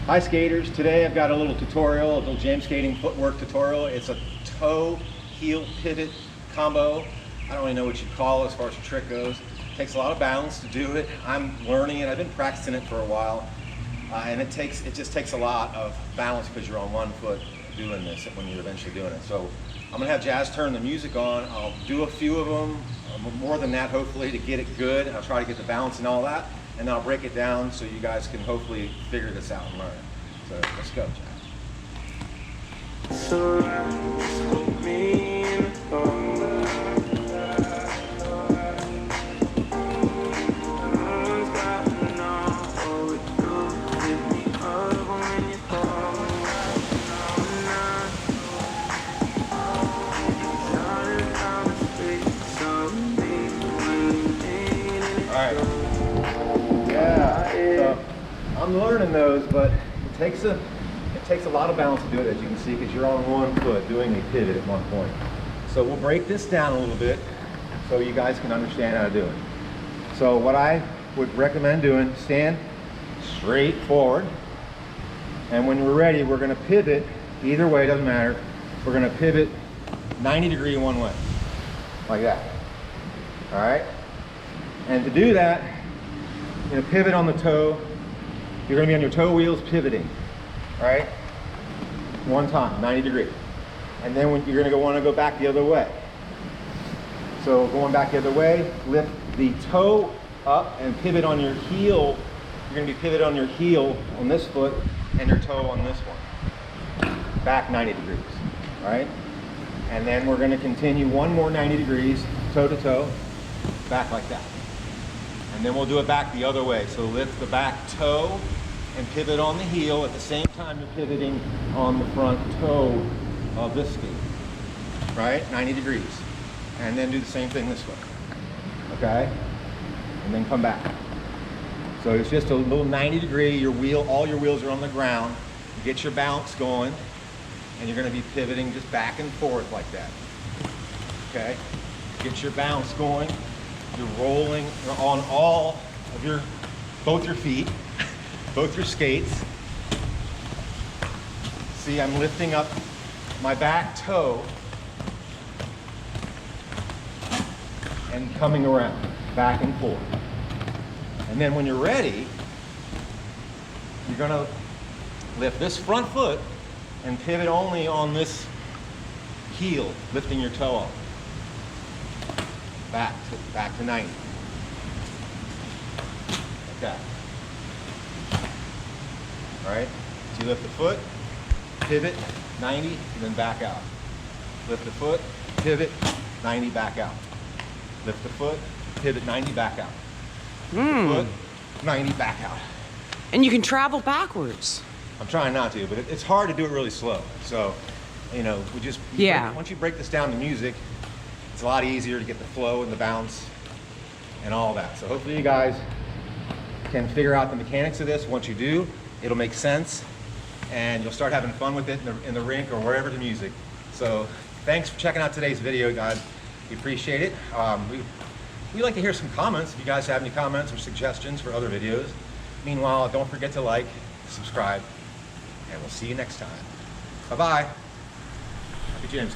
Hi skaters, today I've got a little tutorial, a little jam skating footwork tutorial. It's a toe heel pivot combo. I don't really know what you'd call it as far as the trick goes. It takes a lot of balance to do it. I'm learning it, I've been practicing it for a while. And it just takes a lot of balance because you're on one foot doing this when you're eventually doing it. So I'm gonna have Jazz turn the music on. I'll do a few of them, more than that hopefully, to get it good. I'll try to get the balance and all that. And I'll break it down so you guys can hopefully figure this out and learn. So let's go, All right. Yeah, so I'm learning those, but it takes a lot of balance to do it, as you can see, because you're on one foot doing a pivot at one point. So we'll break this down a little bit so you guys can understand how to do it. So what I would recommend doing, stand straight forward, and when we're ready, we're going to pivot either way, doesn't matter. We're going to pivot 90 degree one way, like that. All right? And to do that, you're gonna pivot on the toe. You're gonna be on your toe wheels pivoting, all right? One time, 90 degrees. And then you're gonna wanna go back the other way. So going back the other way, lift the toe up and pivot on your heel. You're gonna be pivot on your heel on this foot and your toe on this one. Back 90 degrees, all right? And then we're gonna continue one more 90 degrees, toe to toe, back like that. And then we'll do it back the other way. So lift the back toe and pivot on the heel. At the same time, you're pivoting on the front toe of this skate, right? 90 degrees. And then do the same thing this way, okay? And then come back. So it's just a little 90 degree, all your wheels are on the ground. You get your bounce going, and you're gonna be pivoting just back and forth like that, okay? Get your bounce going. You're rolling on all of both your feet, both your skates. See, I'm lifting up my back toe and coming around, back and forth. And then when you're ready, you're gonna lift this front foot and pivot only on this heel, lifting your toe up. Back to 90. Okay. All right. So you lift the foot, pivot, 90, and then back out. Lift the foot, pivot, 90, back out. Lift the foot, pivot, 90, back out. Lift the foot, 90, back out. And you can travel backwards. I'm trying not to, but it's hard to do it really slow. So, you know, once you break this down to music, it's a lot easier to get the flow and the bounce and all that. So hopefully you guys can figure out the mechanics of this. Once you do, it'll make sense and you'll start having fun with it in the rink or wherever the music. So thanks for checking out today's video, guys. We appreciate it. We like to hear some comments if you guys have any comments or suggestions for other videos. Meanwhile, don't forget to like, subscribe, and we'll see you next time. Bye-bye. Happy jams.